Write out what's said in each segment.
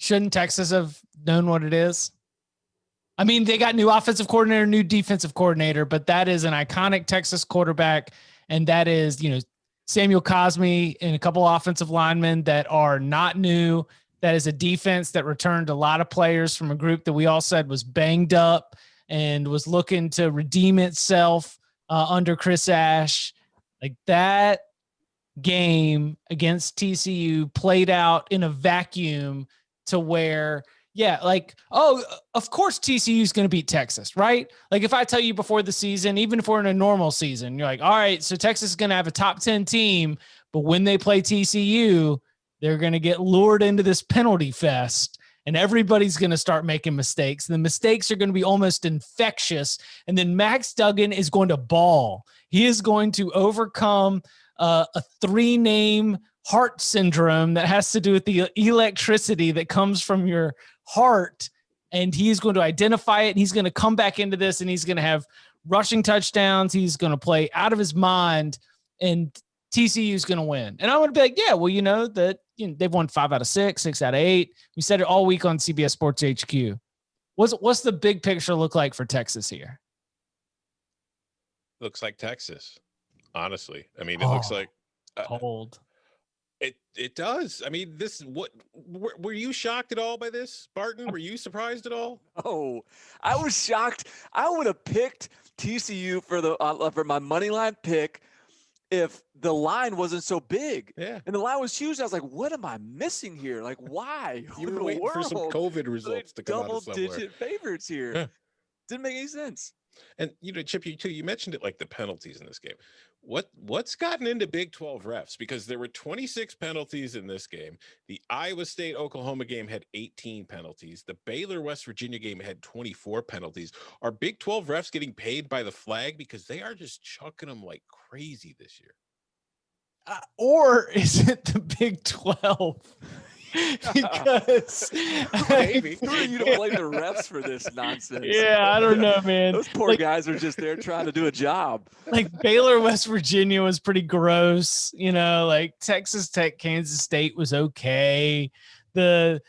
shouldn't Texas have known what it is? I mean, they got new offensive coordinator, new defensive coordinator, but that is an iconic Texas quarterback. And that is, Samuel Cosme and a couple offensive linemen that are not new. That is a defense that returned a lot of players from a group that we all said was banged up and was looking to redeem itself under Chris Ash. Like that game against TCU played out in a vacuum to where, of course TCU is going to beat Texas, right? Like if I tell you before the season, even if we're in a normal season, you're like, all right, so Texas is going to have a top 10 team, but when they play TCU, they're going to get lured into this penalty fest and everybody's going to start making mistakes. And the mistakes are going to be almost infectious. And then Max Duggan is going to ball. He is going to overcome a 3-name heart syndrome that has to do with the electricity that comes from your heart. And he's going to identify it. And he's going to come back into this and he's going to have rushing touchdowns. He's going to play out of his mind and TCU is going to win. And I would be like, yeah, well, they've won 5 out of 6, 6 out of 8. We said it all week on CBS Sports HQ. What's the big picture look like for Texas here? Looks like Texas. Honestly, I mean, it looks like cold. It does. I mean, were you shocked at all by this, Barton? Were you surprised at all? Oh, I was shocked. I would have picked TCU for my money line pick if the line wasn't so big. Yeah. And the line was huge. I was like, what am I missing here? Like, why? You were waiting for some COVID results to come out of somewhere. Double-digit favorites here. Didn't make any sense. And Chip, you mentioned it, like the penalties in this game. What's gotten into Big 12 refs? Because there were 26 penalties in this game. The Iowa State Oklahoma game had 18 penalties. The Baylor West Virginia game had 24 penalties. Are Big 12 refs getting paid by the flag? Because they are just chucking them like crazy this year. Or is it the Big 12? Because maybe who are you to blame the refs for this nonsense? Yeah, I don't know, man. Those poor guys are just there trying to do a job. Like Baylor, West Virginia was pretty gross. Like Texas Tech, Kansas State was okay. The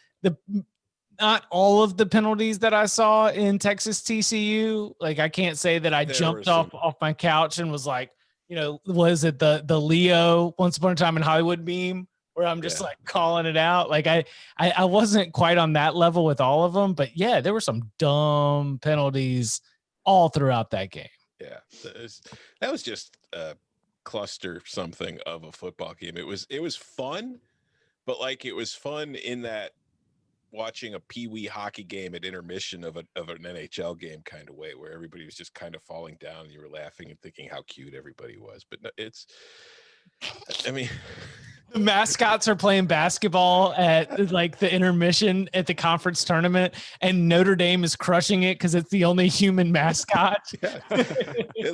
not all of the penalties that I saw in Texas-TCU, like I can't say that I jumped off my couch and was like, was it the Leo Once Upon a Time in Hollywood meme? Where I'm just like calling it out. Like I wasn't quite on that level with all of them, but yeah, there were some dumb penalties all throughout that game. Yeah, that was just a cluster something of a football game. It was fun, but like it was fun in that watching a peewee hockey game at intermission of an NHL game kind of way, where everybody was just kind of falling down and you were laughing and thinking how cute everybody was. But I mean. The mascots are playing basketball at like the intermission at the conference tournament, and Notre Dame is crushing it because it's the only human mascot. Yeah.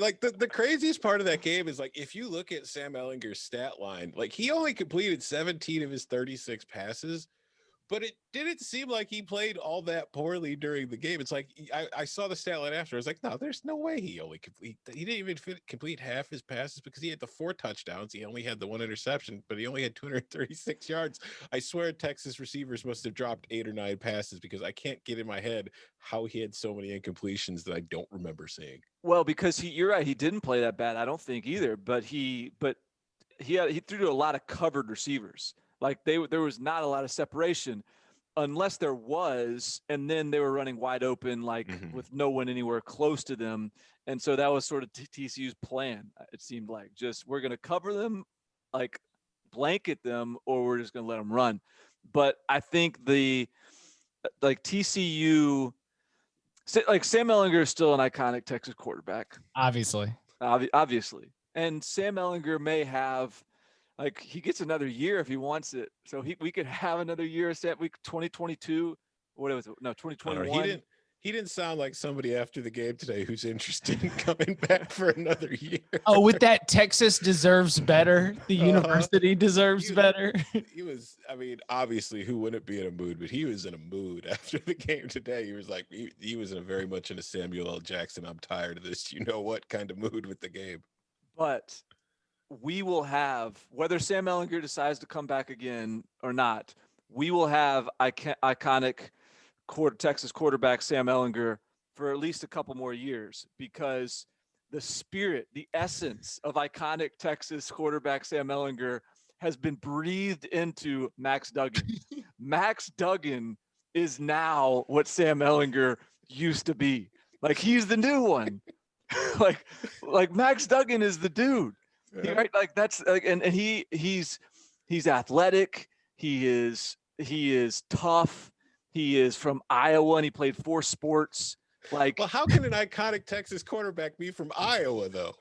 Like the craziest part of that game is like if you look at Sam Ehlinger's stat line, like he only completed 17 of his 36 passes, but it didn't seem like he played all that poorly during the game. It's like I saw the stat line after. I was like, no, there's no way he didn't even complete half his passes because he had the 4 touchdowns. He only had the 1 interception, but he only had 236 yards. I swear Texas receivers must have dropped 8 or 9 passes because I can't get in my head how he had so many incompletions that I don't remember seeing. Well, because you're right, he didn't play that bad, I don't think either, but he threw to a lot of covered receivers. Like there was not a lot of separation unless there was, and then they were running wide open, like with no one anywhere close to them. And so that was sort of TCU's plan. It seemed like just, we're going to cover them, like blanket them, or we're just going to let them run. But I think TCU, like Sam Ehlinger is still an iconic Texas quarterback. Obviously. And Sam Ehlinger may have, like, he gets another year if he wants it. So we could have another year of 2022. What was it? No, 2021. He didn't sound like somebody after the game today who's interested in coming back for another year. Oh, with that Texas deserves better. The university deserves better. He was, I mean, obviously who wouldn't be in a mood, but he was in a mood after the game today. He was like, he was very much in a Samuel L. Jackson, I'm tired of this, you know what kind of mood with the game. But we will have, whether Sam Ehlinger decides to come back again or not, we will have iconic Texas quarterback Sam Ehlinger for at least a couple more years, because the spirit, the essence of iconic Texas quarterback Sam Ehlinger has been breathed into Max Duggan. Max Duggan is now what Sam Ehlinger used to be. Like, he's the new one. like Max Duggan is the dude. Right? Like, that's like, and he's athletic. He is tough. He is from Iowa and he played 4 sports. Like, well, how can an iconic Texas quarterback be from Iowa though?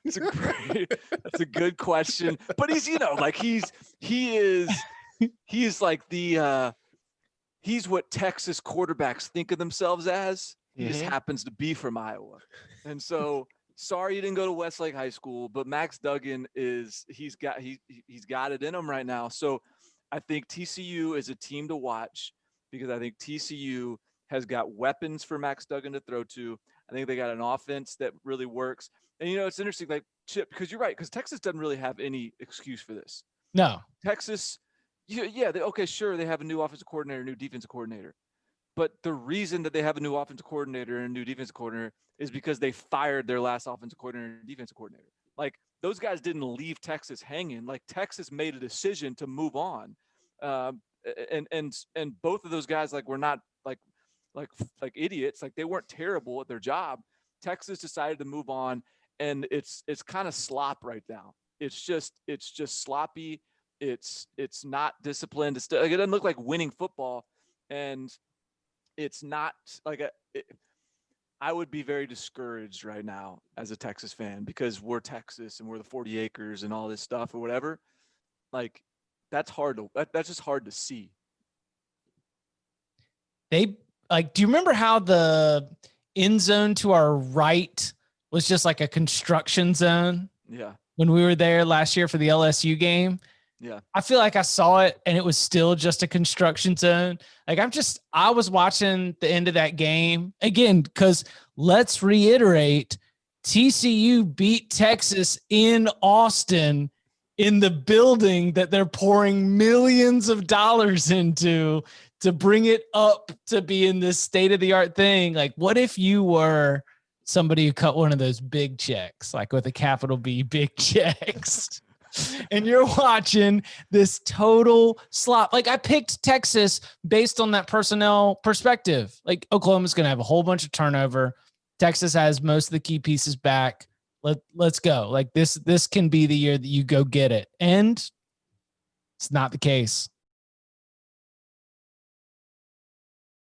That's a good question. But he's, like, he is like he's what Texas quarterbacks think of themselves as. He just happens to be from Iowa. And so, sorry you didn't go to Westlake High School, but Max Duggan he's got it in him right now. So I think TCU is a team to watch, because I think TCU has got weapons for Max Duggan to throw to. I think they got an offense that really works. And, it's interesting, like, Chip, because you're right, because Texas doesn't really have any excuse for this. No. Texas, okay, sure, they have a new offensive coordinator, new defensive coordinator. But the reason that they have a new offensive coordinator and a new defensive coordinator is because they fired their last offensive coordinator and defensive coordinator. Like, those guys didn't leave Texas hanging. Like, Texas made a decision to move on. And both of those guys, like, were not like idiots. Like, they weren't terrible at their job. Texas decided to move on, and it's kind of slop right now. It's just sloppy. It's not disciplined. It doesn't look like winning football, and it's not like I would be very discouraged right now as a Texas fan, because we're Texas and we're the 40 acres and all this stuff or whatever. Like, that's just hard to see. Do you remember how the end zone to our right was just like a construction zone? Yeah. When we were there last year for the LSU game? Yeah. I feel like I saw it and it was still just a construction zone. Like, I was watching the end of that game again, because let's reiterate, TCU beat Texas in Austin, in the building that they're pouring millions of dollars into to bring it up to be in this state-of-the-art thing. Like, what if you were somebody who cut one of those big checks, like with a capital B, big checks, and you're watching this total slop? Like, I picked Texas based on that personnel perspective. Like, Oklahoma's going to have a whole bunch of turnover. Texas has most of the key pieces back. Let's go. Like, this can be the year that you go get it. And it's not the case.